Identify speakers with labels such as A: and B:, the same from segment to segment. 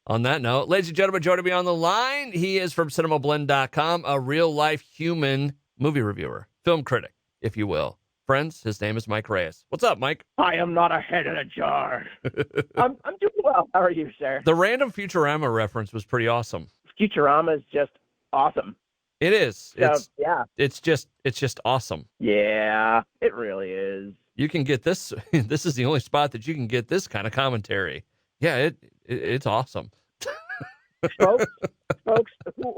A: On that note, ladies and gentlemen, joining me on the line, he is from Cinemablend.com, a real-life human movie reviewer, film critic, if you will. Friends, his name is Mike Reyes. What's up, Mike?
B: I am not a head in a jar. I'm doing well. How are you, sir?
A: The random Futurama reference was pretty awesome.
B: Futurama is just awesome.
A: It is.
B: So, yeah.
A: It's just awesome.
B: Yeah, it really is.
A: You can get this. This is the only spot that you can get this kind of commentary. Yeah, it's awesome.
B: Folks,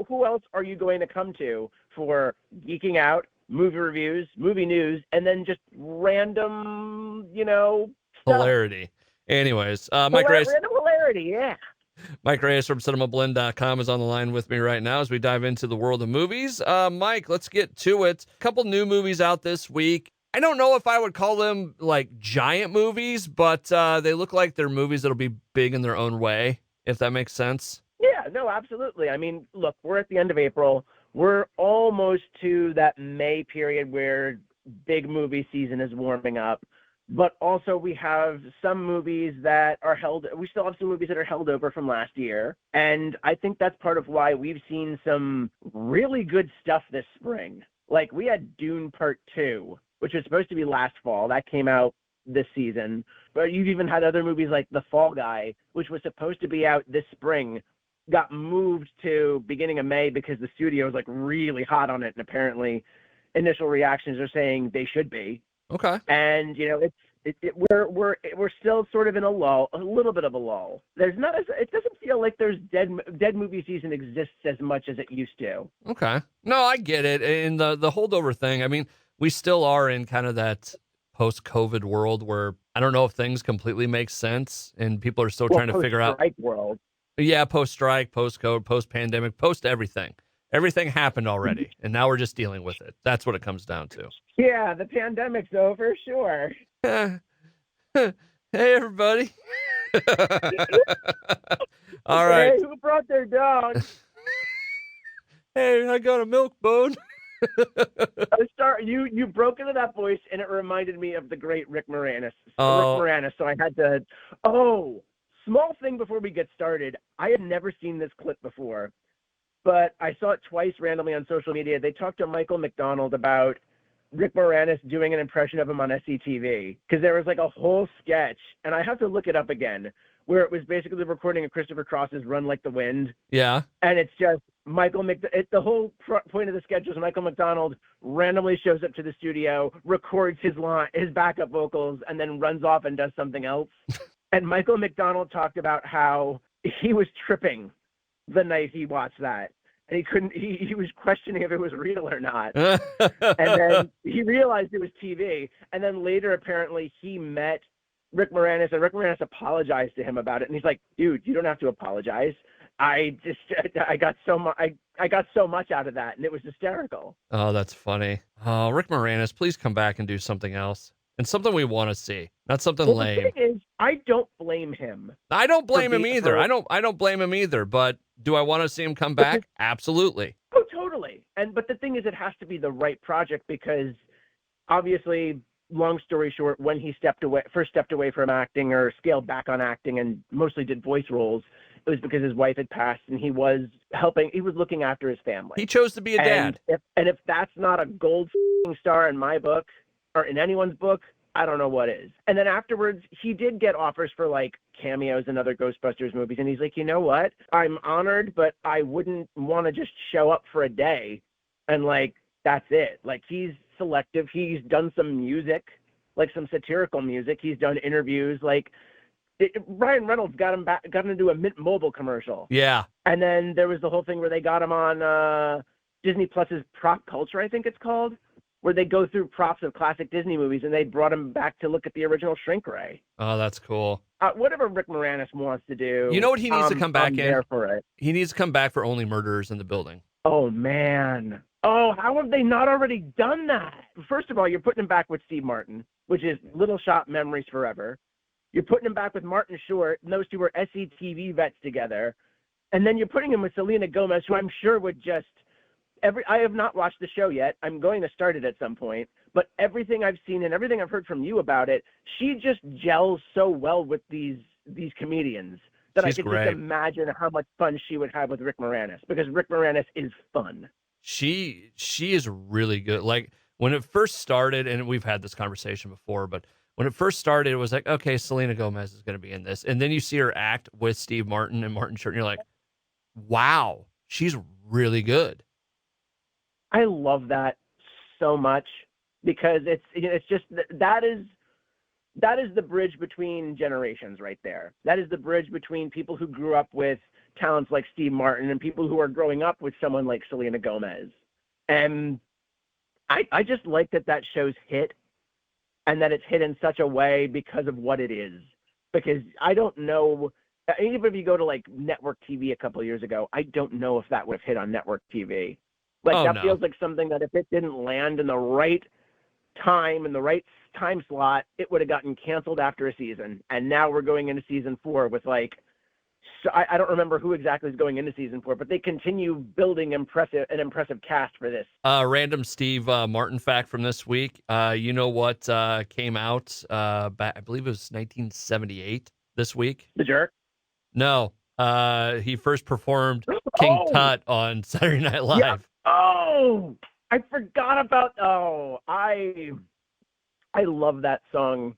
B: who else are you going to come to for geeking out, movie reviews, movie news, and then just random, stuff?
A: Hilarity. Anyways, Mike Reyes.
B: Random hilarity, yeah.
A: Mike Reyes from Cinemablend.com is on the line with me right now as we dive into the world of movies. Mike, let's get to it. A couple new movies out this week. I don't know if I would call them like giant movies, but they look like they're movies that'll be big in their own way, if that makes sense.
B: Yeah, no, absolutely. I mean, look, we're at the end of April. We're almost to that May period where big movie season is warming up. But also we have some movies that are we still have some movies that are held over from last year. And I think that's part of why we've seen some really good stuff this spring. Like we had Dune Part 2, which was supposed to be last fall. That came out this season. But you've even had other movies like The Fall Guy, which was supposed to be out this spring, got moved to beginning of May because the studio was like really hot on it. And apparently initial reactions are saying they should be.
A: Okay.
B: And we're still sort of in a lull, a little bit of a lull. It doesn't feel like there's dead movie season exists as much as it used to.
A: Okay. No, I get it. And the holdover thing, I mean, we still are in kind of that post-COVID world where I don't know if things completely make sense and people are still trying to figure out.
B: Post-strike world.
A: Yeah, post-strike, post-COVID, post-pandemic, post-everything. Everything happened already, and now we're just dealing with it. That's what it comes down to.
B: Yeah, the pandemic's over, sure.
A: Hey, everybody. All right.
B: Hey, who brought their dog?
A: Hey, I got a milk bone.
B: You broke into that voice, and it reminded me of the great Rick Moranis.
A: Oh.
B: Rick Moranis, so I had to... Oh, small thing before we get started. I had never seen this clip before, but I saw it twice randomly on social media. They talked to Michael McDonald about Rick Moranis doing an impression of him on SCTV, because there was like a whole sketch, and I have to look it up again, where it was basically the recording of Christopher Cross's Run Like the Wind.
A: Yeah.
B: And it's just the whole point of the sketch was Michael McDonald randomly shows up to the studio, records his backup vocals, and then runs off and does something else. And Michael McDonald talked about how he was tripping the night he watched that. And he was questioning if it was real or not. And then he realized it was TV. And then later, apparently, he met Rick Moranis, and Rick Moranis apologized to him about it. And he's like, dude, you don't have to apologize. I got so much out of that, and it was hysterical.
A: Oh, that's funny. Oh, Rick Moranis, please come back and do something else. And something we want to see, not something lame.
B: The thing is, I don't blame him.
A: I don't blame him either. I don't blame him either. But do I want to see him come back? Absolutely.
B: Oh, totally. But the thing is, it has to be the right project, because obviously, long story short, when he first stepped away from acting or scaled back on acting and mostly did voice roles, it was because his wife had passed and he was looking after his family.
A: He chose to be a dad.
B: And if that's not a gold star in my book, or in anyone's book, I don't know what is. And then afterwards, he did get offers for like cameos in other Ghostbusters movies. And he's like, you know what? I'm honored, but I wouldn't want to just show up for a day and like, that's it. Like, he's selective. He's done some music, like some satirical music. He's done interviews. Like, Ryan Reynolds got him to do a Mint Mobile commercial.
A: Yeah.
B: And then there was the whole thing where they got him on Disney Plus's Prop Culture, I think it's called, where they go through props of classic Disney movies, and they brought him back to look at the original Shrink Ray.
A: Oh, that's cool.
B: Whatever Rick Moranis wants to do.
A: You know what he needs to come back in?
B: There for it.
A: He needs to come back for Only Murderers in the Building.
B: Oh, man. Oh, how have they not already done that? First of all, you're putting him back with Steve Martin, which is Little Shop Memories Forever. You're putting him back with Martin Short, and those two were SCTV vets together. And then you're putting him with Selena Gomez, who I'm sure would just... I have not watched the show yet. I'm going to start it at some point. But everything I've seen and everything I've heard from you about it, she just gels so well with these comedians. that I
A: She's
B: could just
A: great.
B: imagine how much fun she would have with Rick Moranis, because Rick Moranis is fun.
A: She is really good. Like when it first started, and we've had this conversation before, but when it first started, it was like, okay, Selena Gomez is going to be in this, and then you see her act with Steve Martin and Martin Short, and you're like, wow, she's really good.
B: I love that so much, because it's just that is the bridge between generations right there. That is the bridge between people who grew up with talents like Steve Martin and people who are growing up with someone like Selena Gomez. And I just like that show's hit, and that it's hit in such a way because of what it is. Because I don't know, even if you go to like network TV a couple of years ago, I don't know if that would have hit on network TV. Like, that
A: No.
B: feels like something that if it didn't land in the right time, in the right time slot, it would have gotten canceled after a season. And now we're going into season 4 with like, so I don't remember who exactly is going into season 4, but they continue building an impressive cast for this.
A: Random Steve Martin fact from this week. You know what came out back, I believe it was 1978 this week?
B: The Jerk?
A: No. He first performed King Tut on Saturday Night Live.
B: Yeah. Oh, I forgot about. Oh, I love that song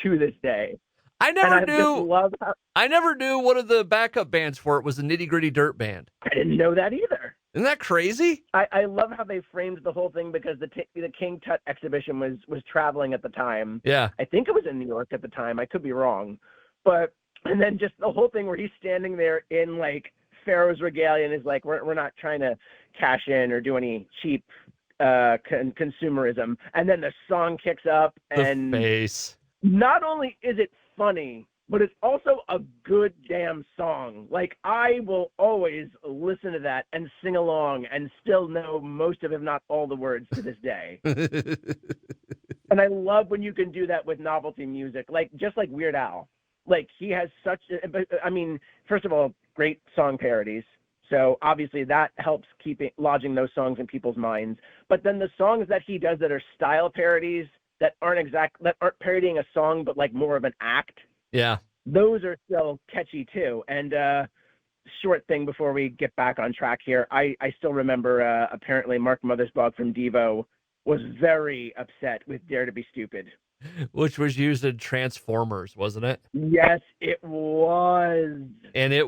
B: to this day.
A: I never
B: I
A: knew one of the backup bands for it was the Nitty Gritty Dirt Band.
B: I didn't know that either.
A: Isn't that crazy?
B: I love how they framed the whole thing, because the King Tut exhibition was traveling at the time.
A: Yeah.
B: I think it was in New York at the time. I could be wrong, and then just the whole thing where he's standing there in like Pharaoh's regalia and is like, we're not trying to cash in or do any cheap consumerism, and then the song kicks up, and
A: the face.
B: Not only is it funny, but it's also a good damn song. Like, I will always listen to that and sing along and still know most of, if not all, the words to this day. And I love when you can do that with novelty music, like just like Weird Al. Like, he has I mean, first of all, great song parodies. So obviously that helps lodging those songs in people's minds. But then the songs that he does that are style parodies, that aren't parodying a song, but like more of an act.
A: Yeah.
B: Those are still catchy too. And short thing before we get back on track here, I still remember apparently Mark Mothersbaugh from Devo was very upset with Dare to Be Stupid.
A: Which was used in Transformers, wasn't it?
B: Yes, it was.
A: And I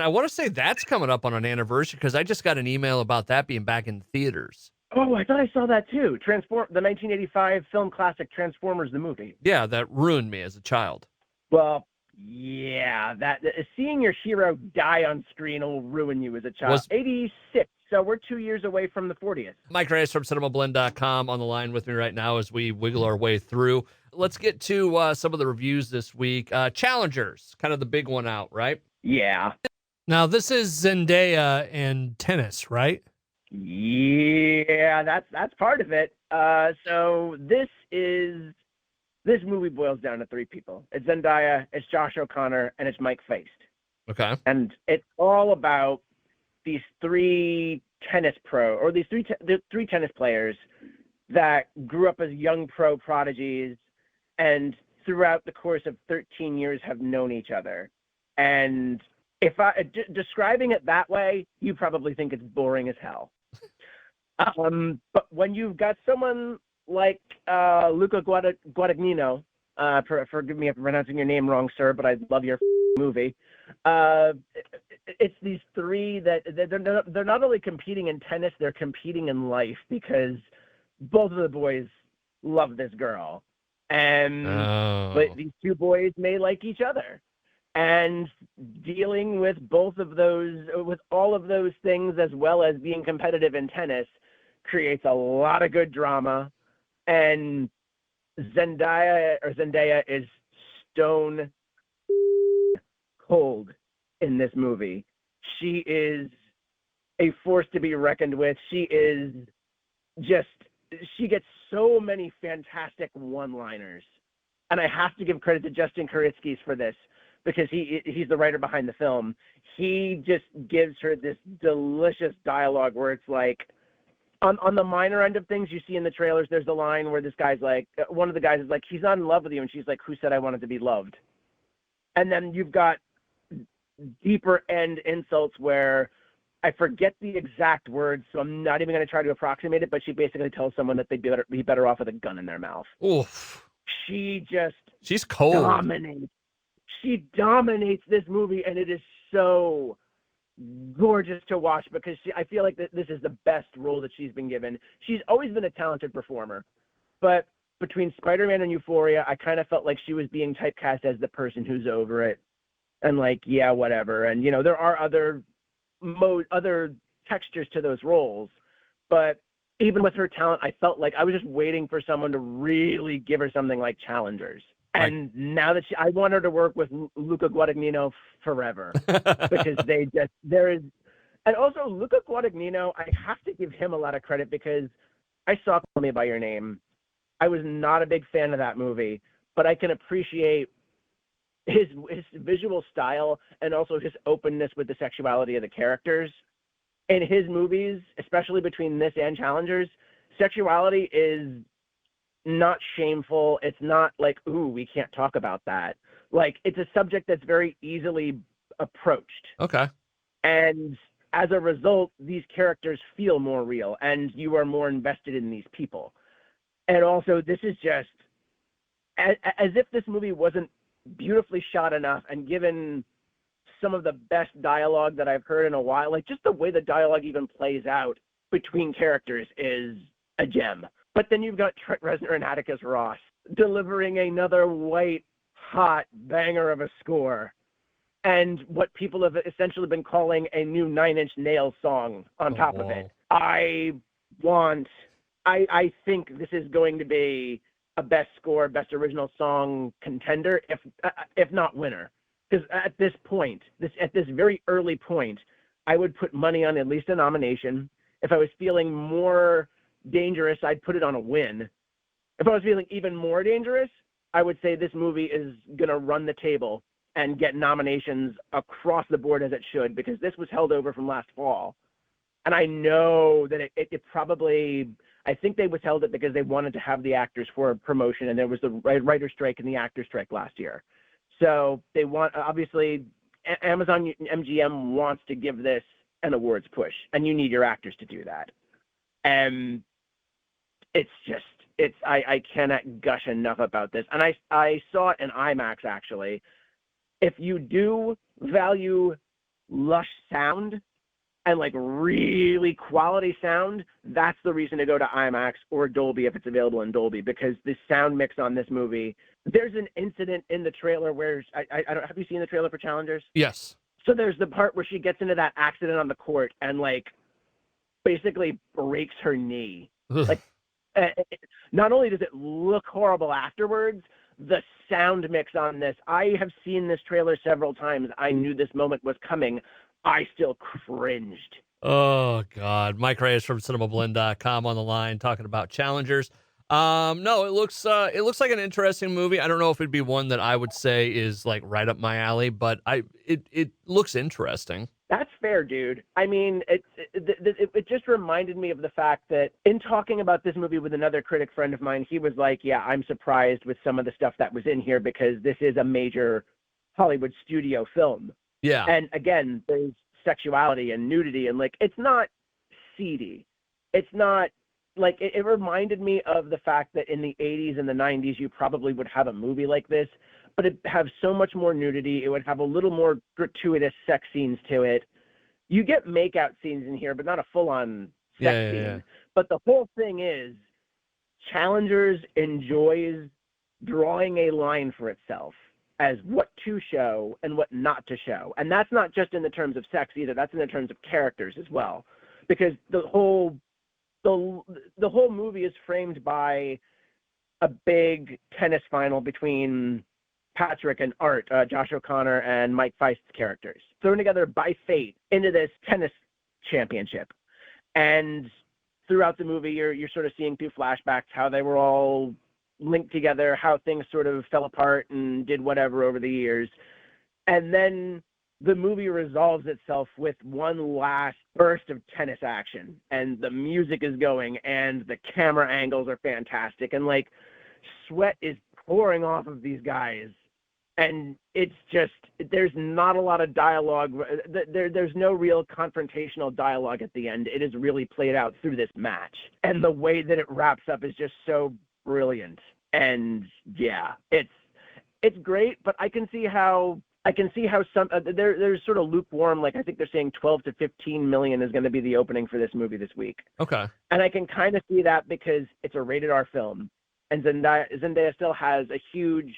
A: want to say that's coming up on an anniversary, because I just got an email about that being back in theaters.
B: Oh, I thought I saw that too. The 1985 film classic Transformers the movie.
A: Yeah, that ruined me as a child.
B: Well, yeah, that seeing your hero die on screen will ruin you as a child. 86, so we're 2 years away from the 40th.
A: Mike Reyes from Cinemablend.com on the line with me right now as we wiggle our way through. Let's get to some of the reviews this week. Challengers, kind of the big one out, right?
B: Yeah.
C: Now, this is Zendaya and tennis, right?
B: Yeah, that's part of it. So this movie boils down to 3 people. It's Zendaya, it's Josh O'Connor, and it's Mike Feist.
A: Okay.
B: And it's all about these 3 the 3 tennis players that grew up as young pro prodigies, and throughout the course of 13 years have known each other. And if describing it that way, you probably think it's boring as hell. But when you've got someone like Luca Guadagnino, forgive me if I'm pronouncing your name wrong, sir, but I love your movie. It's these 3 that they're not only competing in tennis, they're competing in life, because both of the boys love this girl, and but these 2 boys may like each other. And dealing with all of those things, as well as being competitive in tennis, creates a lot of good drama. And Zendaya is stone cold in this movie. She is a force to be reckoned with. She gets so many fantastic one-liners. And I have to give credit to Justin Kuritzkis for this, because he's the writer behind the film. He just gives her this delicious dialogue where it's like, on the minor end of things you see in the trailers, there's the line where this guy's like, one of the guys is like, he's not in love with you. And she's like, who said I wanted to be loved? And then you've got deeper end insults where I forget the exact words, so I'm not even going to try to approximate it, but she basically tells someone that they'd be better off with a gun in their mouth.
A: Oof.
B: She just
A: She's cold.
B: dominates. She dominates this movie, and it is so gorgeous to watch because I feel like this is the best role that she's been given. She's always been a talented performer, but between Spider-Man and Euphoria, I kind of felt like she was being typecast as the person who's over it and like, yeah, whatever. And, you know, there are other textures to those roles, but even with her talent, I felt like I was just waiting for someone to really give her something like Challengers. And now that I want her to work with Luca Guadagnino forever because and also Luca Guadagnino, I have to give him a lot of credit because I saw Call Me by Your Name. I was not a big fan of that movie, but I can appreciate his visual style and also his openness with the sexuality of the characters. In his movies, especially between this and Challengers, sexuality is not shameful. It's not like, ooh, we can't talk about that. Like, it's a subject that's very easily approached.
A: Okay.
B: And as a result, these characters feel more real and you are more invested in these people. And also, this is just as if this movie wasn't beautifully shot enough and given some of the best dialogue that I've heard in a while. Like, just the way the dialogue even plays out between characters is a gem. But then you've got Trent Reznor and Atticus Ross delivering another white, hot banger of a score. And what people have essentially been calling a new Nine Inch Nails song on top of it. I think this is going to be a best score, best original song contender, if not winner. Because at this point, at this very early point, I would put money on at least a nomination. If I was feeling more dangerous, I'd put it on a win. If I was feeling even more dangerous, I would say this movie is going to run the table and get nominations across the board as it should, because this was held over from last fall. And I know that it probably, I think they withheld it because they wanted to have the actors for promotion, and there was the writer's strike and the actor's strike last year. So they want, obviously, Amazon MGM wants to give this an awards push, and you need your actors to do that. And I cannot gush enough about this. And I saw it in IMAX, actually. If you do value lush sound and like really quality sound, that's the reason to go to IMAX or Dolby if it's available in Dolby, because the sound mix on this movie, there's an incident in the trailer where I don't, have you seen the trailer for Challengers?
A: Yes.
B: So there's the part where she gets into that accident on the court and like basically breaks her knee. Like, not only does it look horrible afterwards, the sound mix on this, I have seen this trailer several times. I knew this moment was coming. I still cringed.
A: Oh, God. Mike Reyes from Cinemablend.com on the line talking about Challengers. No, it looks like an interesting movie. I don't know if it'd be one that I would say is like right up my alley, but it looks interesting.
B: That's fair, dude. I mean, it just reminded me of the fact that in talking about this movie with another critic friend of mine, he was like, yeah, I'm surprised with some of the stuff that was in here because this is a major Hollywood studio film.
A: Yeah.
B: And again, there's sexuality and nudity, and like, it's not seedy. It's not like, it reminded me of the fact that in the 80s and the 90s, you probably would have a movie like this, but it'd have so much more nudity. It would have a little more gratuitous sex scenes to it. You get makeout scenes in here, but not a full-on sex scene. Yeah. But the whole thing is, Challengers enjoys drawing a line for itself as what to show and what not to show. And that's not just in the terms of sex either. That's in the terms of characters as well. Because the whole movie is framed by a big tennis final between Patrick and Art, Josh O'Connor and Mike Feist's characters, thrown together by fate into this tennis championship. And throughout the movie, you're sort of seeing through flashbacks how they were all linked together, how things sort of fell apart and did whatever over the years. And then the movie resolves itself with one last burst of tennis action, and the music is going and the camera angles are fantastic. And like, sweat is pouring off of these guys And it's just, there's not a lot of dialogue. There's no real confrontational dialogue at the end. It is really played out through this match. And the way that it wraps up is just so brilliant. And yeah, it's great, but I can see how some there's sort of lukewarm. Like I think they're saying 12 to 15 million is going to be the opening for this movie this week.
A: Okay.
B: And I can kind of see that because it's a rated R film, and Zendaya still has a huge,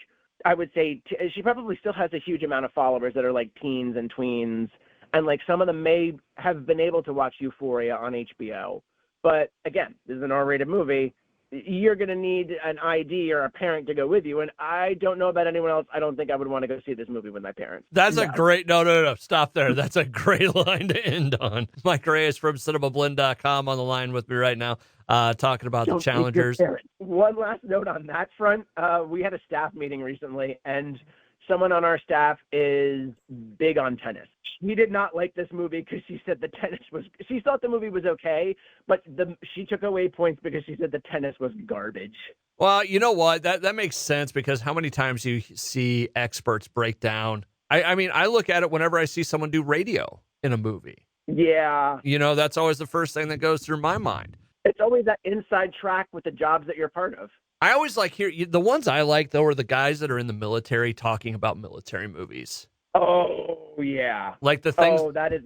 B: I would say, she probably still has a huge amount of followers that are like teens and tweens, and like some of them may have been able to watch Euphoria on HBO. But again, this is an R-rated movie. You're going to need an ID or a parent to go with you. And I don't know about anyone else. I don't think I would want to go see this movie with my parents.
A: That's a great, no, stop there. That's a great line to end on. Mike Reyes from Cinemablend.com on the line with me right now, talking about the challengers.
B: One last note on that front. We had a staff meeting recently, and someone on our staff is big on tennis. She did not like this movie because she said she thought the movie was okay, but she took away points because she said the tennis was garbage.
A: Well, you know what? That makes sense because how many times you see experts break down. I mean, I look at it whenever I see someone do radio in a movie.
B: Yeah.
A: You know, that's always the first thing that goes through my mind.
B: It's always that inside track with the jobs that you're part of.
A: I always the ones I like, though, are the guys that are in the military talking about military movies.
B: Oh, yeah.
A: Like the things.
B: Oh, that is.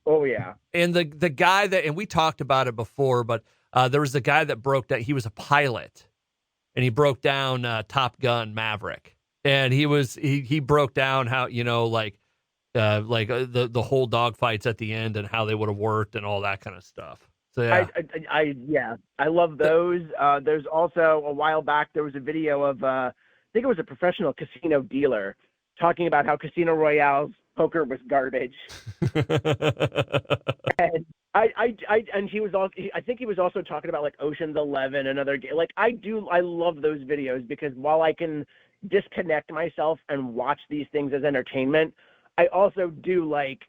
B: Oh, yeah.
A: And the guy that, and we talked about it before, but there was the guy that broke down. He was a pilot, and he broke down Top Gun Maverick. And he broke down how, you know, the whole dogfights at the end and how they would have worked and all that kind of stuff. So, yeah. I love those. There's also a while back, there was a video of, I think it was a professional casino dealer talking about how Casino Royale's poker was garbage. And I think he was also talking about like Ocean's 11 and other, like I love those videos because while I can disconnect myself and watch these things as entertainment, I also do like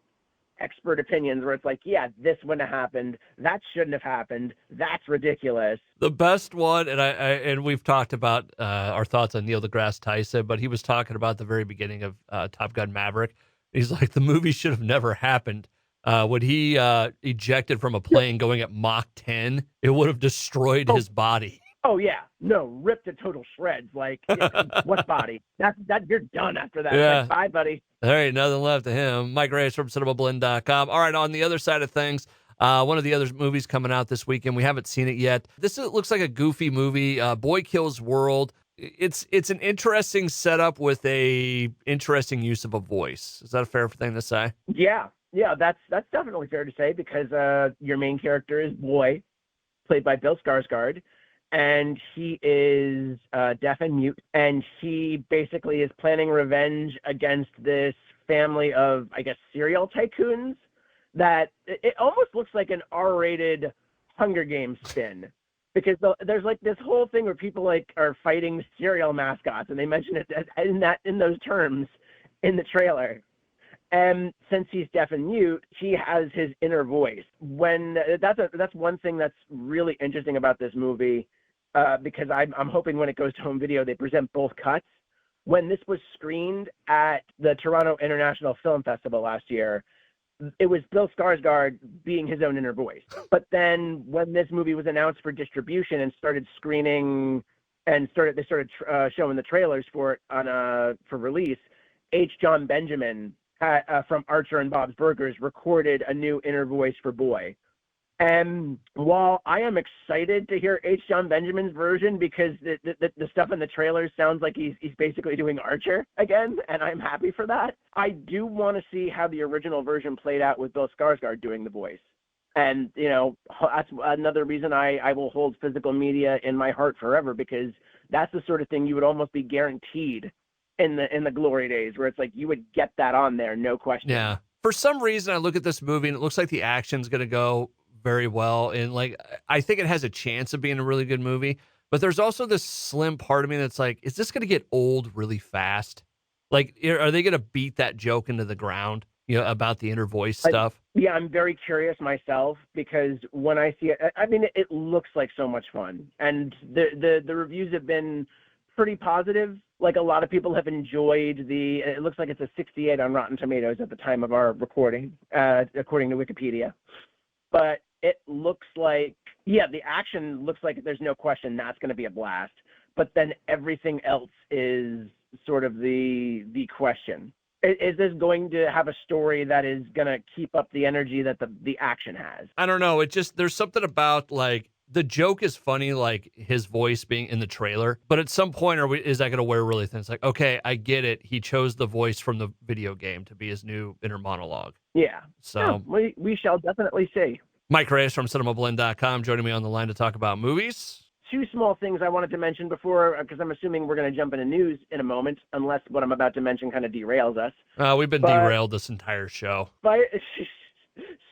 A: expert opinions where it's like, yeah, this wouldn't have happened, that shouldn't have happened, that's ridiculous. The best one, and we've talked about our thoughts on Neil deGrasse Tyson, but he was talking about the very beginning of Top Gun Maverick. He's like, the movie should have never happened. When he ejected from a plane going at Mach 10, it would have destroyed his body.
B: Oh yeah, no, ripped to total shreds. Like, what body? That you're done after that.
A: Yeah.
B: Like, bye, buddy.
A: There ain't nothing left of him. Mike Reyes from Cinemablend.com. All right, on the other side of things, one of the other movies coming out this weekend. We haven't seen it yet. Looks like a goofy movie. Boy Kills World. It's an interesting setup with a interesting use of a voice. Is that a fair thing to say?
B: Yeah, that's definitely fair to say because your main character is Boy, played by Bill Skarsgård. And he is deaf and mute, and he basically is planning revenge against this family of, I guess, serial tycoons that it almost looks like an R-rated Hunger Games spin because there's like this whole thing where people like are fighting cereal mascots, and they mention it in those terms in the trailer. And since he's deaf and mute, he has his inner voice. That's one thing that's really interesting about this movie. Because I'm hoping when it goes to home video, they present both cuts. When this was screened at the Toronto International Film Festival last year, it was Bill Skarsgård being his own inner voice. But then when this movie was announced for distribution and started screening and they started showing the trailers for it for release, H. John Benjamin from Archer and Bob's Burgers recorded a new inner voice for Boy. And while I am excited to hear H. John Benjamin's version because the stuff in the trailers sounds like he's basically doing Archer again, and I'm happy for that, I do want to see how the original version played out with Bill Skarsgård doing the voice. And, you know, that's another reason I will hold physical media in my heart forever because that's the sort of thing you would almost be guaranteed in the glory days where it's like you would get that on there, no question.
A: Yeah. For some reason, I look at this movie and it looks like the action's going to go very well, and like I think it has a chance of being a really good movie, but there's also this slim part of me that's like, is this going to get old really fast? Like, are they going to beat that joke into the ground, you know, about the inner voice stuff?
B: Yeah, I'm very curious myself because when I see it, I mean, it looks like so much fun, and the reviews have been pretty positive like a lot of people have enjoyed it looks like it's a 68 on Rotten Tomatoes at the time of our recording, according to Wikipedia. But it looks like, yeah, the action looks like there's no question that's going to be a blast. But then everything else is sort of the question. Is this going to have a story that is going to keep up the energy that the action has?
A: I don't know. It just, there's something about, like, the joke is funny, like his voice being in the trailer, but at some point, is that going to wear really thin? It's like, okay, I get it. He chose the voice from the video game to be his new inner monologue.
B: Yeah.
A: So
B: we shall definitely see.
A: Mike Reyes from Cinemablend.com joining me on the line to talk about movies.
B: Two small things I wanted to mention before, because I'm assuming we're going to jump into news in a moment, unless what I'm about to mention kind of derails us.
A: We've been derailed this entire show.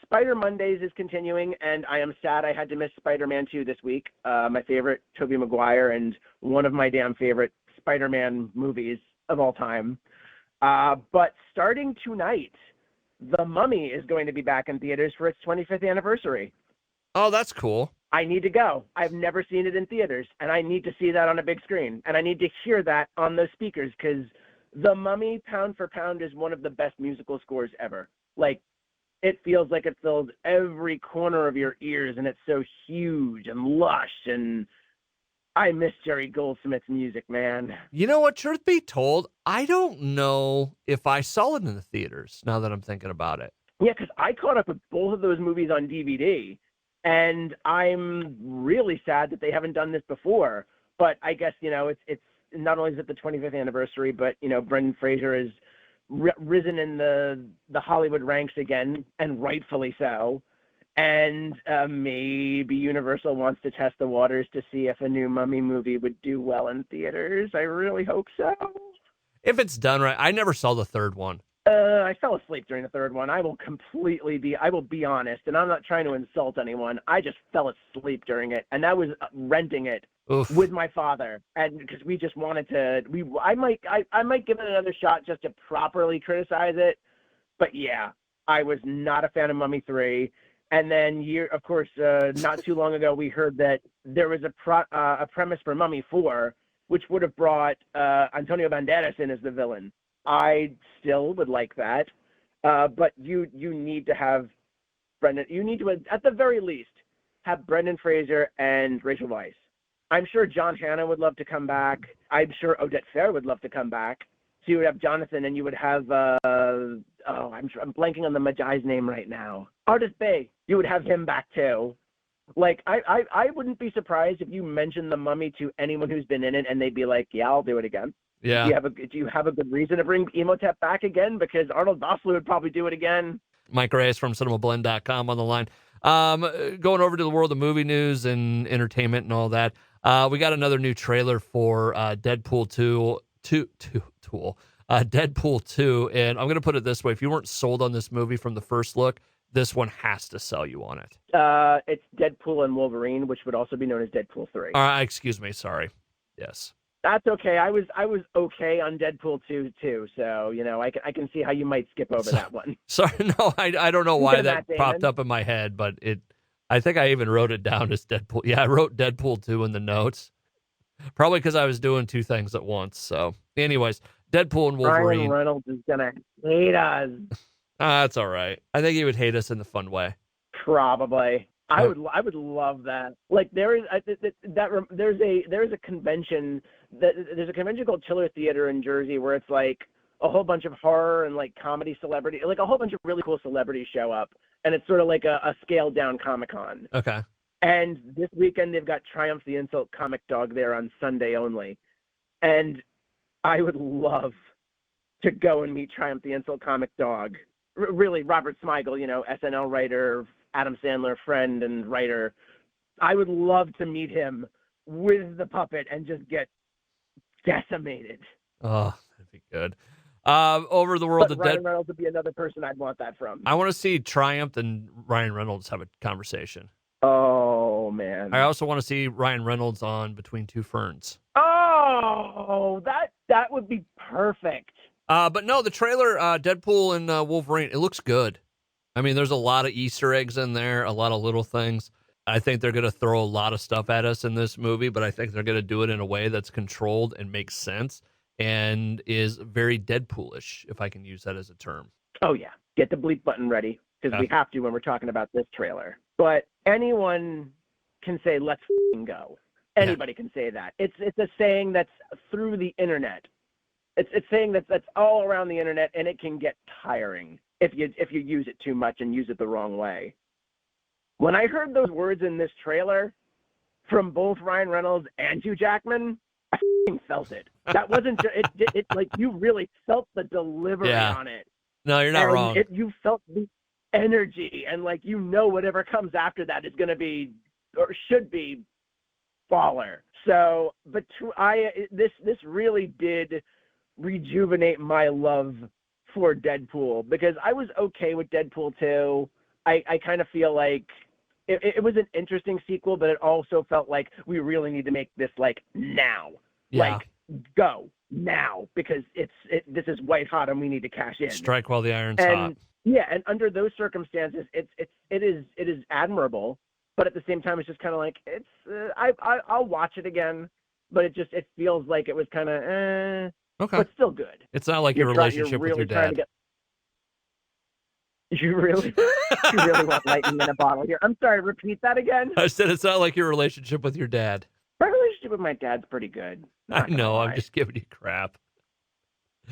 B: Spider Mondays is continuing, and I am sad I had to miss Spider-Man 2 this week. My favorite Tobey Maguire and one of my damn favorite Spider-Man movies of all time. But starting tonight, The Mummy is going to be back in theaters for its 25th anniversary.
A: Oh, that's cool.
B: I need to go. I've never seen it in theaters, and I need to see that on a big screen, and I need to hear that on those speakers, because The Mummy, pound for pound, is one of the best musical scores ever. Like, it feels like it fills every corner of your ears, and it's so huge and lush, and I miss Jerry Goldsmith's music, man.
A: You know what? Truth be told, I don't know if I saw it in the theaters, now that I'm thinking about it.
B: Yeah, because I caught up with both of those movies on DVD, and I'm really sad that they haven't done this before. But I guess, it's not only is it the 25th anniversary, but, Brendan Fraser has risen in the Hollywood ranks again, and rightfully so. And maybe Universal wants to test the waters to see if a new Mummy movie would do well in theaters. I really hope so.
A: If it's done right. I never saw the third one.
B: I fell asleep during the third one. I will be honest, and I'm not trying to insult anyone. I just fell asleep during it, and I was renting it with my father, and because we just wanted to, I might give it another shot just to properly criticize it. But yeah, I was not a fan of Mummy 3. And then of course, not too long ago, we heard that there was a premise for Mummy 4, which would have brought Antonio Banderas in as the villain. I still would like that, but you need to have Brendan. You need to, at the very least, have Brendan Fraser and Rachel Weisz. I'm sure John Hannah would love to come back. I'm sure Odette Fair would love to come back. So you would have Jonathan, and you would have I'm blanking on the Magi's name right now. Artist Bay. You would have him back too. Like, I wouldn't be surprised if you mentioned The Mummy to anyone who's been in it, and they'd be like, yeah, I'll do it again.
A: Yeah.
B: Do you have a good reason to bring Imhotep back again? Because Arnold Vosloo would probably do it again.
A: Mike Reyes from Cinemablend.com on the line. Going over to the world of movie news and entertainment and all that. We got another new trailer for Deadpool 2. Deadpool 2. And I'm going to put it this way. If you weren't sold on this movie from the first look, this one has to sell you on it.
B: It's Deadpool and Wolverine, which would also be known as Deadpool 3.
A: Excuse me. Sorry. Yes.
B: That's okay. I was okay on Deadpool 2 too, so I can see how you might skip over that one.
A: Sorry, no, I don't know why that popped up in my head, but I think I even wrote it down as Deadpool. Yeah, I wrote Deadpool 2 in the notes, probably because I was doing two things at once. So, anyways, Deadpool and Wolverine.
B: Ryan Reynolds is gonna hate us.
A: That's all right. I think he would hate us in the fun way.
B: Probably. I would love that. Like there's a convention called Chiller Theater in Jersey where it's like a whole bunch of horror and like comedy celebrity, like a whole bunch of really cool celebrities show up, and it's sort of like a scaled down Comic-Con.
A: Okay.
B: And this weekend they've got Triumph the Insult Comic Dog there on Sunday only, and I would love to go and meet Triumph the Insult Comic Dog. Really, Robert Smigel, SNL writer, Adam Sandler friend and writer. I would love to meet him with the puppet and just get decimated.
A: Oh, that'd be good. Over the world
B: of Ryan Reynolds would be another person I'd want that from.
A: I want to see Triumph and Ryan Reynolds have a conversation.
B: Oh, man.
A: I also want to see Ryan Reynolds on Between Two Ferns.
B: Oh, that would be perfect.
A: But no, the trailer, Deadpool and Wolverine, it looks good. I mean, there's a lot of Easter eggs in there, a lot of little things. I think they're going to throw a lot of stuff at us in this movie, but I think they're going to do it in a way that's controlled and makes sense. and is very Deadpoolish, if I can use that as a term.
B: Oh yeah, get the bleep button ready because we have to when we're talking about this trailer. But anyone can say let's go. Anybody can say that. It's a saying that's through the internet. It's saying that's all around the internet, and it can get tiring if you use it too much and use it the wrong way. When I heard those words in this trailer from both Ryan Reynolds and Hugh Jackman, I felt it. That wasn't just, it like you really felt the delivery on it.
A: No, you're not wrong.
B: You felt the energy, and like whatever comes after that is going to be or should be baller. So, but this really did rejuvenate my love for Deadpool because I was okay with Deadpool 2. I kind of feel like it was an interesting sequel, but it also felt like we really need to make this like now.
A: Yeah.
B: Like go now because this is white hot and we need to cash in.
A: Strike while the iron's hot.
B: Yeah, and under those circumstances, it is admirable, but at the same time, it's just kind of like I'll watch it again, but it feels like it was kind of
A: okay,
B: but still good.
A: It's not like your relationship with your dad.
B: You really want lightning in a bottle here. I'm sorry, repeat that again.
A: I said it's not like your relationship with your dad.
B: My relationship with my dad's pretty good.
A: I know. I'm just giving you crap.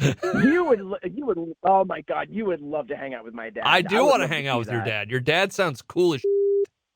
B: You would. Oh my God, you would love to hang out with my dad.
A: I do want to hang out with your dad. Your dad sounds cool as shit.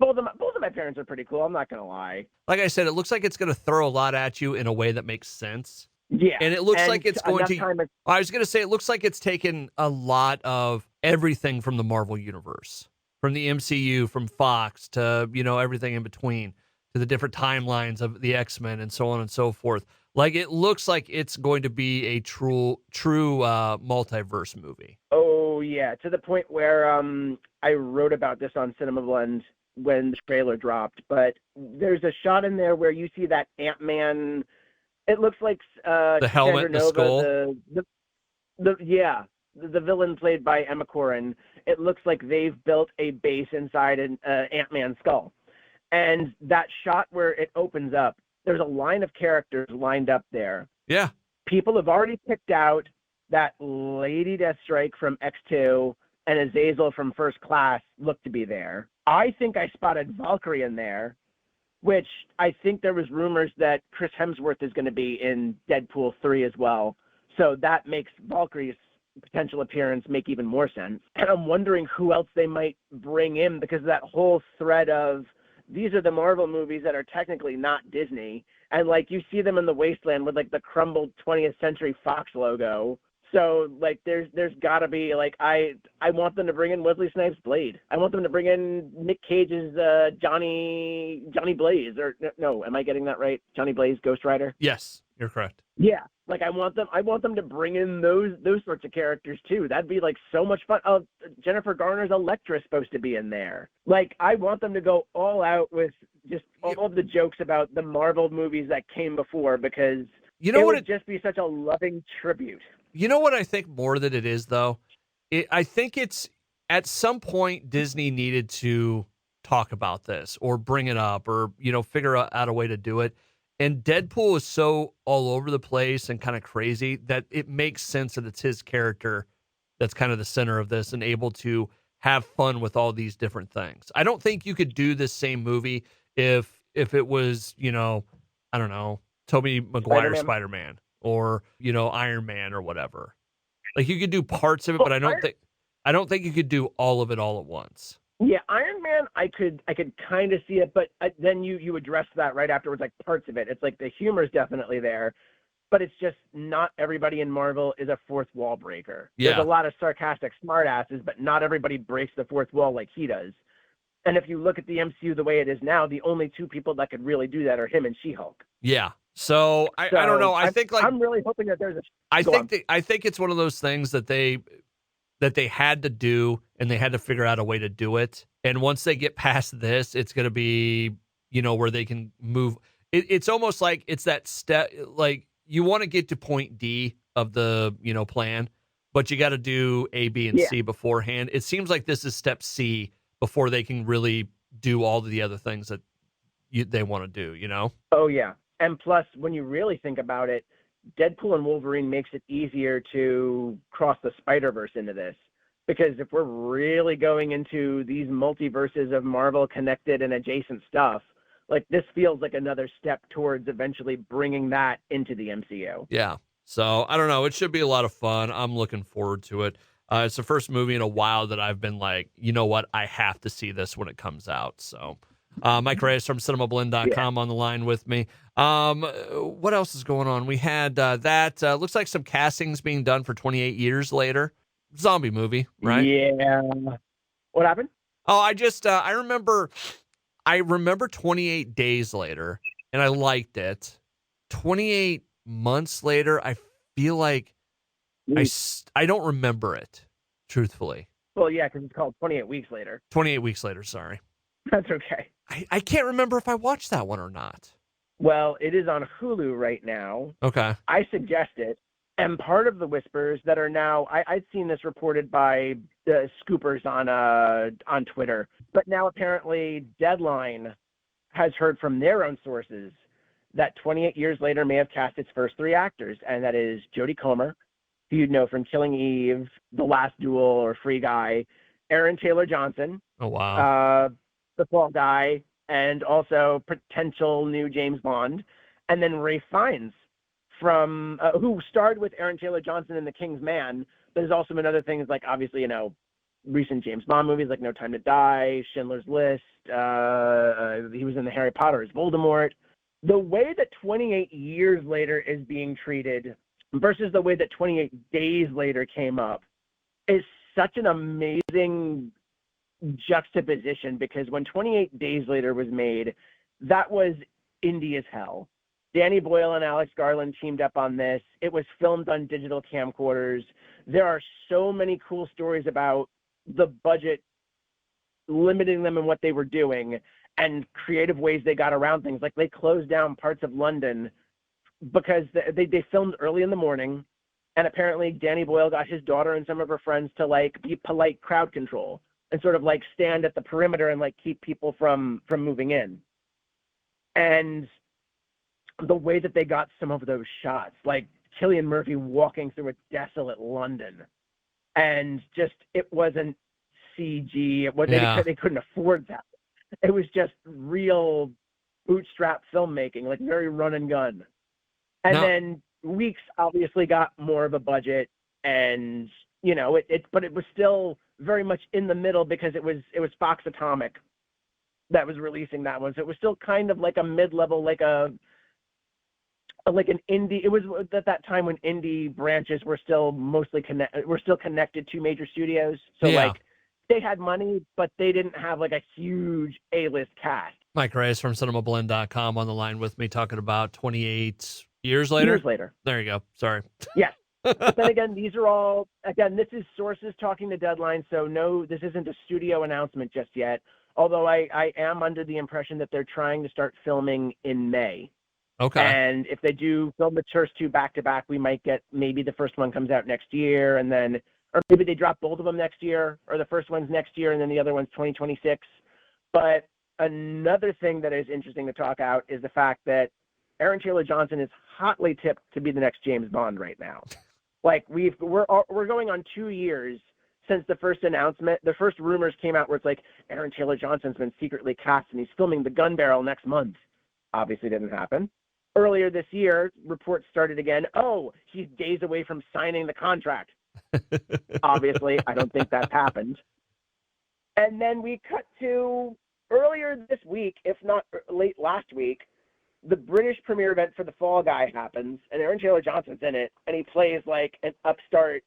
B: Both of my parents are pretty cool. I'm not gonna lie.
A: Like I said, it looks like it's gonna throw a lot at you in a way that makes sense.
B: Yeah,
A: and it looks like it's going to. I was gonna say it looks like it's taken a lot of everything from the Marvel universe, from the MCU, from Fox to everything in between, to the different timelines of the X-Men and so on and so forth. Like it looks like it's going to be a true multiverse movie.
B: Oh yeah, to the point where I wrote about this on Cinemablend when the trailer dropped. But there's a shot in there where you see that Ant-Man. It looks like
A: the helmet, and the skull.
B: The villain played by Emma Corrin. It looks like they've built a base inside an Ant-Man skull, and that shot where it opens up. There's a line of characters lined up there.
A: Yeah.
B: People have already picked out that Lady Deathstrike from X2 and Azazel from First Class look to be there. I think I spotted Valkyrie in there, which I think there was rumors that Chris Hemsworth is going to be in Deadpool 3 as well. So that makes Valkyrie's potential appearance make even more sense. And I'm wondering who else they might bring in because of that whole thread of these are the Marvel movies that are technically not Disney. And like you see them in the wasteland with like the crumbled 20th Century Fox logo. So like there's got to be like I want them to bring in Wesley Snipes' Blade. I want them to bring in Nick Cage's Johnny Blaze. Or no, am I getting that right? Johnny Blaze, Ghost Rider?
A: Yes, you're correct.
B: Yeah, like I want them to bring in those sorts of characters too. That'd be like so much fun. Oh, Jennifer Garner's Elektra's supposed to be in there. Like I want them to go all out with just all of the jokes about the Marvel movies that came before because it would just be such a loving tribute.
A: You know what I think more that it is, though? I think it's at some point Disney needed to talk about this or bring it up or, figure out a way to do it. And Deadpool is so all over the place and kind of crazy that it makes sense that it's his character that's kind of the center of this and able to have fun with all these different things. I don't think you could do this same movie if it was, I don't know, Tobey Maguire Spider-Man. Or Iron Man or whatever. Like you could do parts of it, but I don't think you could do all of it all at once.
B: Yeah, Iron Man, I could kind of see it, but then you address that right afterwards, like parts of it. It's like the humor is definitely there, but it's just not everybody in Marvel is a fourth wall breaker.
A: Yeah.
B: There's a lot of sarcastic smartasses, but not everybody breaks the fourth wall like he does. And if you look at the MCU the way it is now, the only two people that could really do that are him and She-Hulk.
A: Yeah. So I don't know. I think
B: I'm really hoping that there's a.
A: I think it's one of those things that they had to do and they had to figure out a way to do it. And once they get past this, it's going to be where they can move. It's almost like it's that step. Like you want to get to point D of the plan, but you got to do A, B, and C beforehand. It seems like this is step C before they can really do all of the other things that they want to do.
B: Oh yeah. And plus, when you really think about it, Deadpool and Wolverine makes it easier to cross the Spider-Verse into this. Because if we're really going into these multiverses of Marvel connected and adjacent stuff, like this feels like another step towards eventually bringing that into the MCU.
A: Yeah. So I don't know. It should be a lot of fun. I'm looking forward to it. It's the first movie in a while that I've been like, you know what? I have to see this when it comes out. So Mike Reyes from Cinemablend.com on the line with me. What else is going on? We had that. Looks like some castings being done for 28 Years Later. Zombie movie, right?
B: Yeah. What happened?
A: Oh, I remember 28 Days Later, and I liked it. 28 months later, I feel like I don't remember it, truthfully.
B: Well, yeah, because it's called 28 Weeks Later.
A: 28 Weeks Later, sorry.
B: That's okay.
A: I can't remember if I watched that one or not.
B: Well, it is on Hulu right now.
A: Okay.
B: I suggest it. And part of the whispers that are now, I'd seen this reported by the scoopers on Twitter, but now apparently Deadline has heard from their own sources that 28 Years Later may have cast its first 3 actors, and that is Jodie Comer, who you'd know from Killing Eve, The Last Duel, or Free Guy, Aaron Taylor Johnson,
A: Oh, wow.
B: The Fall Guy, and also potential new James Bond, and then Ralph Fiennes, from who starred with Aaron Taylor Johnson in The King's Man. There's also been other things like, obviously, recent James Bond movies like No Time to Die, Schindler's List. He was in the Harry Potter as Voldemort. The way that 28 Years Later is being treated versus the way that 28 Days Later came up is such an amazing juxtaposition, because when 28 Days Later was made, that was indie as hell. Danny Boyle and Alex Garland teamed up on this. It was filmed on digital camcorders. There are so many cool stories about the budget limiting them in what they were doing and creative ways they got around things. Like they closed down parts of London because they filmed early in the morning, and apparently Danny Boyle got his daughter and some of her friends to like be polite crowd control and sort of like stand at the perimeter and like keep people from moving in. And the way that they got some of those shots, like Cillian Murphy walking through a desolate London, and just, it wasn't CG. They couldn't afford that. It was just real bootstrap filmmaking, like very run and gun. And then Weeks obviously got more of a budget, and but it was still very much in the middle because it was Fox Atomic that was releasing that one, so it was still kind of like a mid-level, like an indie. It was at that time when indie branches were still connected to major studios. So like they had money, but they didn't have like a huge A-list cast.
A: Mike Reyes from Cinemablend.com on the line with me, talking about 28 Years Later.
B: Years Later.
A: There you go. Sorry.
B: Yes. But then again, these are all, this is sources talking to Deadline, so no, this isn't a studio announcement just yet. Although I am under the impression that they're trying to start filming in May.
A: Okay.
B: And if they do film the first 2 back-to-back, we might get, maybe the first one comes out next year, and then, or maybe they drop both of them next year, or the first one's next year, and then the other one's 2026. But another thing that is interesting to talk out is the fact that Aaron Taylor Johnson is hotly tipped to be the next James Bond right now. Like we're going on 2 years since the first announcement. The first rumors came out where it's like Aaron Taylor Johnson's been secretly cast and he's filming The Gun Barrel next month. Obviously didn't happen. Earlier this year, reports started again. Oh, he's days away from signing the contract. Obviously, I don't think that's happened. And then we cut to earlier this week, if not late last week, the British premiere event for The Fall Guy happens, and Aaron Taylor Johnson's in it, and he plays like an upstart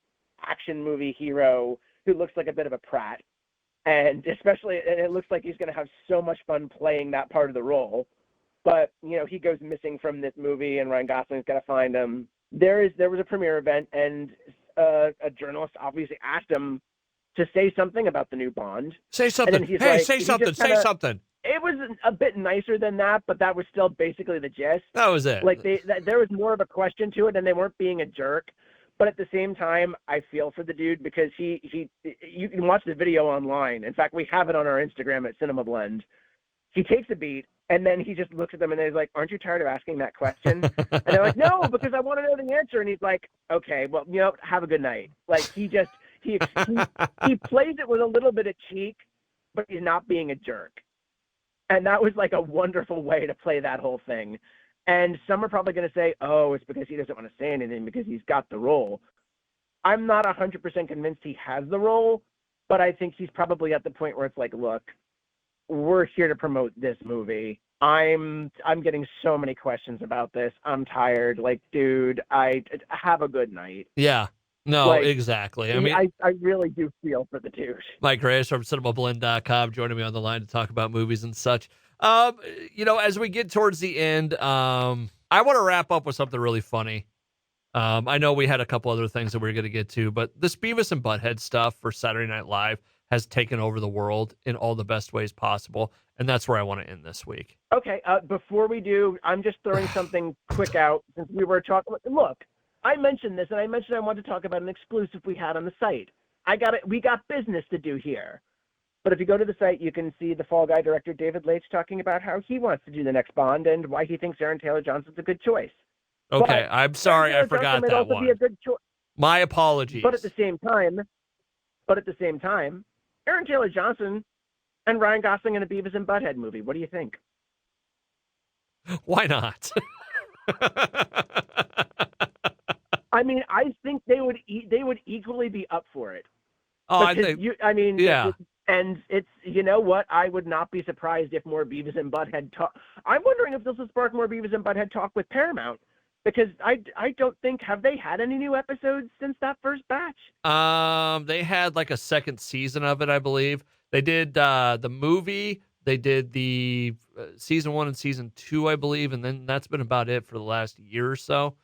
B: action movie hero who looks like a bit of a prat. And it looks like he's going to have so much fun playing that part of the role. But, he goes missing from this movie, and Ryan Gosling's got to find him. There was a premiere event, and a journalist obviously asked him to say something about the new Bond.
A: Say something. Hey, say something. Say something.
B: It was a bit nicer than that, but that was still basically the gist.
A: That was it.
B: Like there was more of a question to it, and they weren't being a jerk. But at the same time, I feel for the dude because you can watch the video online. In fact, we have it on our Instagram at Cinemablend. He takes a beat, And then he just looks at them and he's like, "Aren't you tired of asking that question?" And they're like, "No, because I want to know the answer." And he's like, "Okay, well, have a good night." Like he plays it with a little bit of cheek, but he's not being a jerk. And that was like a wonderful way to play that whole thing. And some are probably going to say, "Oh, it's because he doesn't want to say anything because he's got the role." I'm not 100% convinced he has the role, but I think he's probably at the point where it's like, "Look, we're here to promote this movie. I'm getting so many questions about this. I'm tired. Like, dude, I have a good night."
A: Yeah. No,
B: Like,
A: exactly. I mean,
B: I really do feel for the douche.
A: Mike Reyes from Cinemablend.com joining me on the line to talk about movies and such. As we get towards the end, I want to wrap up with something really funny. I know we had a couple other things that we are going to get to, but this Beavis and Butthead stuff for Saturday Night Live has taken over the world in all the best ways possible, and that's where I want to end this week.
B: Okay, before we do, I'm just throwing something quick out since we were talking. Look, I mentioned this, and I mentioned I wanted to talk about an exclusive we had on the site. We got business to do here. But if you go to the site, you can see the Fall Guy director David Leitch talking about how he wants to do the next Bond and why he thinks Aaron Taylor Johnson's a good choice.
A: Okay,
B: But
A: I'm sorry, I forgot that one.
B: Be a good choice.
A: My apologies.
B: But at the same time, Aaron Taylor Johnson and Ryan Gosling in a Beavis and Butthead movie. What do you think?
A: Why not?
B: I mean, I think they would equally be up for it.
A: Oh,
B: Yeah. And it's, you know what? I would not be surprised if more Beavis and Butthead talk. I'm wondering if this will spark more Beavis and Butthead talk with Paramount, because I don't think, have they had any new episodes since that first batch?
A: They had like a second season of it, I believe. They did the movie. They did the season 1 and season 2, I believe, and then that's been about it for the last year or so.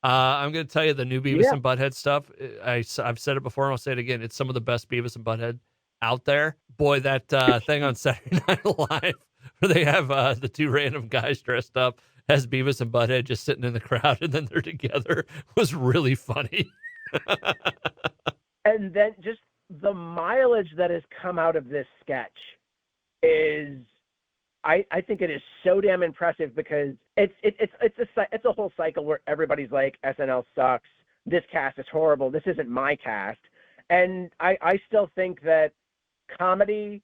A: I'm going to tell you the new Beavis and Butthead stuff. I've said it before, and I'll say it again. It's some of the best Beavis and Butthead out there. Boy, that thing on Saturday Night Live where they have the two random guys dressed up as Beavis and Butthead just sitting in the crowd and then they're together was really funny.
B: And then just the mileage that has come out of this sketch is, I think it is so damn impressive, because it's a whole cycle where everybody's like, SNL sucks, this cast is horrible, this isn't my cast. And I still think that comedy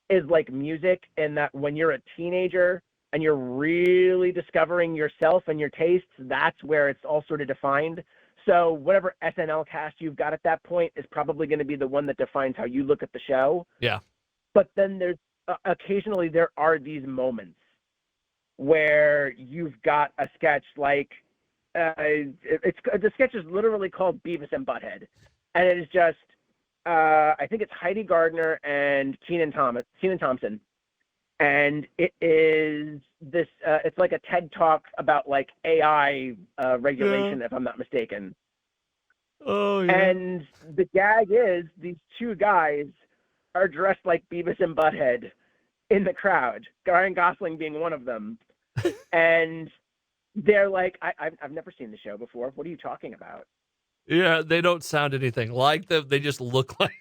B: is like music, in that when you're a teenager and you're really discovering yourself and your tastes, that's where it's all sort of defined. So whatever SNL cast you've got at that point is probably going to be the one that defines how you look at the show.
A: Yeah.
B: But then there's occasionally there are these moments where you've got a sketch like the sketch is literally called Beavis and Butthead, and it is just I think it's Heidi Gardner and Kenan Thompson, and it is this it's like a TED talk about like AI regulation, if I'm not mistaken.
A: Oh yeah.
B: And the gag is these two guys are dressed like Beavis and Butthead in the crowd, Ryan Gosling being one of them. And they're like, I've never seen the show before. What are you talking about?
A: Yeah, they don't sound anything like them. They just look like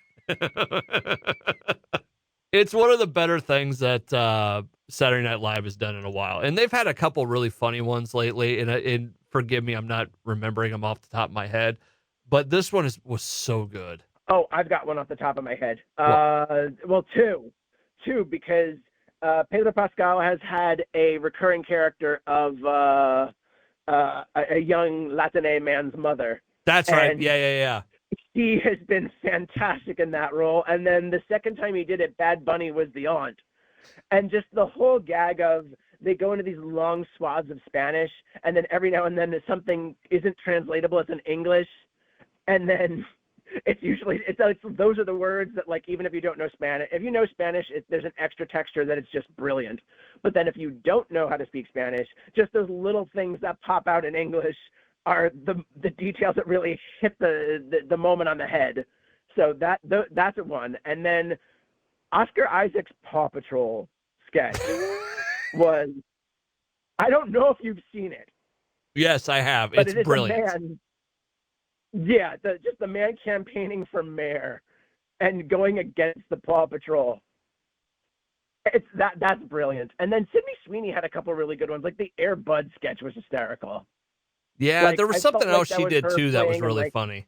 A: It's one of the better things that Saturday Night Live has done in a while. And they've had a couple really funny ones lately. And forgive me, I'm not remembering them off the top of my head. But this one was so good.
B: Oh, I've got one off the top of my head. Well, two, because Pedro Pascal has had a recurring character of a young Latine man's mother.
A: That's right. Yeah.
B: He has been fantastic in that role. And then the second time he did it, Bad Bunny was the aunt. And just the whole gag of they go into these long swaths of Spanish, and then every now and then something isn't translatable as in English. And then it's usually, those are the words that, like, even if you don't know Spanish, if you know Spanish, there's an extra texture that it's just brilliant. But then if you don't know how to speak Spanish, just those little things that pop out in English are the details that really hit the moment on the head. So that's one. And then Oscar Isaac's Paw Patrol sketch was, I don't know if you've seen it.
A: Yes, I have.
B: But
A: It's brilliant.
B: Just the man campaigning for mayor and going against the Paw Patrol. That's brilliant. And then Sydney Sweeney had a couple really good ones. Like the Air Bud sketch was hysterical.
A: Yeah,
B: Like,
A: there was
B: I felt
A: something
B: like
A: else
B: that
A: she
B: was
A: did
B: her
A: too that was
B: playing in,
A: really
B: like,
A: funny.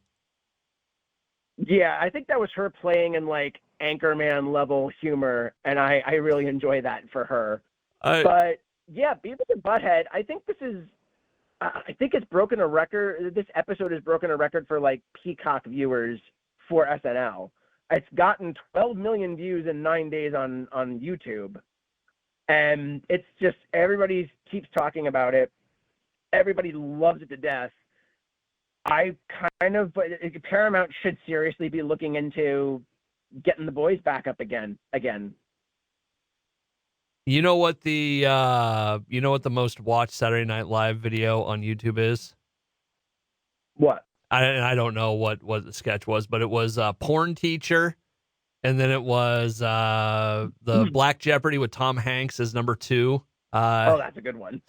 B: yeah, I think that was her playing in like Anchorman level humor, and I really enjoy that for her. But yeah, Beavis and Butthead, I think I think it's broken a record. This episode has broken a record for like Peacock viewers for SNL. It's gotten 12 million views in 9 days on YouTube. And it's just, everybody keeps talking about it. Everybody loves it to death. Paramount should seriously be looking into getting the boys back up again.
A: You know what the most watched Saturday Night Live video on YouTube is?
B: What?
A: I don't know what the sketch was, but it was Porn Teacher, and then it was the Black Jeopardy with Tom Hanks as number 2.
B: Oh, that's a good one.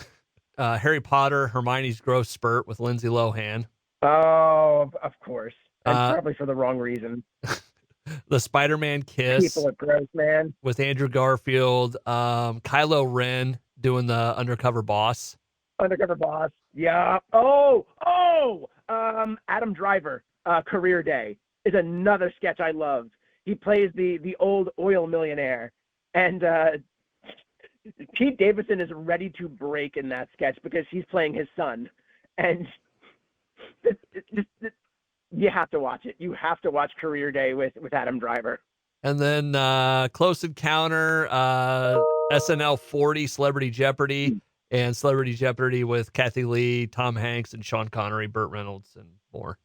A: Harry Potter, Hermione's Growth Spurt with Lindsay Lohan.
B: Oh, of course. And probably for the wrong reason.
A: The Spider-Man Kiss.
B: People are gross, man.
A: With Andrew Garfield. Kylo Ren doing the Undercover Boss.
B: Undercover Boss. Yeah. Adam Driver, Career Day, is another sketch I loved. He plays the old oil millionaire. And Pete Davidson is ready to break in that sketch because he's playing his son. And you have to watch it. You have to watch Career Day with Adam Driver.
A: And then Close Encounter, SNL 40, Celebrity Jeopardy, and Celebrity Jeopardy with Kathy Lee, Tom Hanks, and Sean Connery, Burt Reynolds, and more.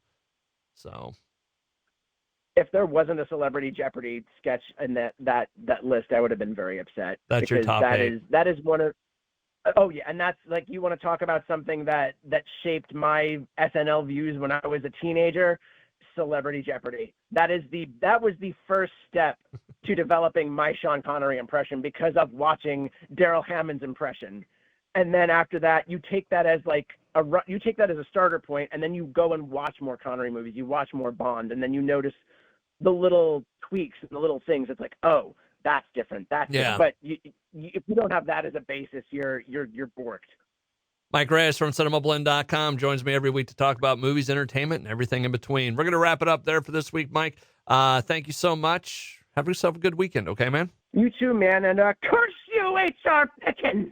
A: So,
B: if there wasn't a Celebrity Jeopardy sketch in that list, I would have been very upset.
A: That's your top 8.
B: That is one of. Oh yeah, and that's like, you want to talk about something that shaped my SNL views when I was a teenager. Celebrity Jeopardy. That was the first step to developing my Sean Connery impression, because of watching Daryl Hammond's impression. And then after that, you take that as a starter point, and then you go and watch more Connery movies. You watch more Bond, and then you notice the little tweaks and the little things. It's like, oh, that's different. That's different. But if you don't have that as a basis, you're borked.
A: Mike Reyes from Cinemablend.com joins me every week to talk about movies, entertainment, and everything in between. We're going to wrap it up there for this week, Mike. Thank you so much. Have yourself a good weekend, okay, man?
B: You too, man, and curse you, H.R. Pickens!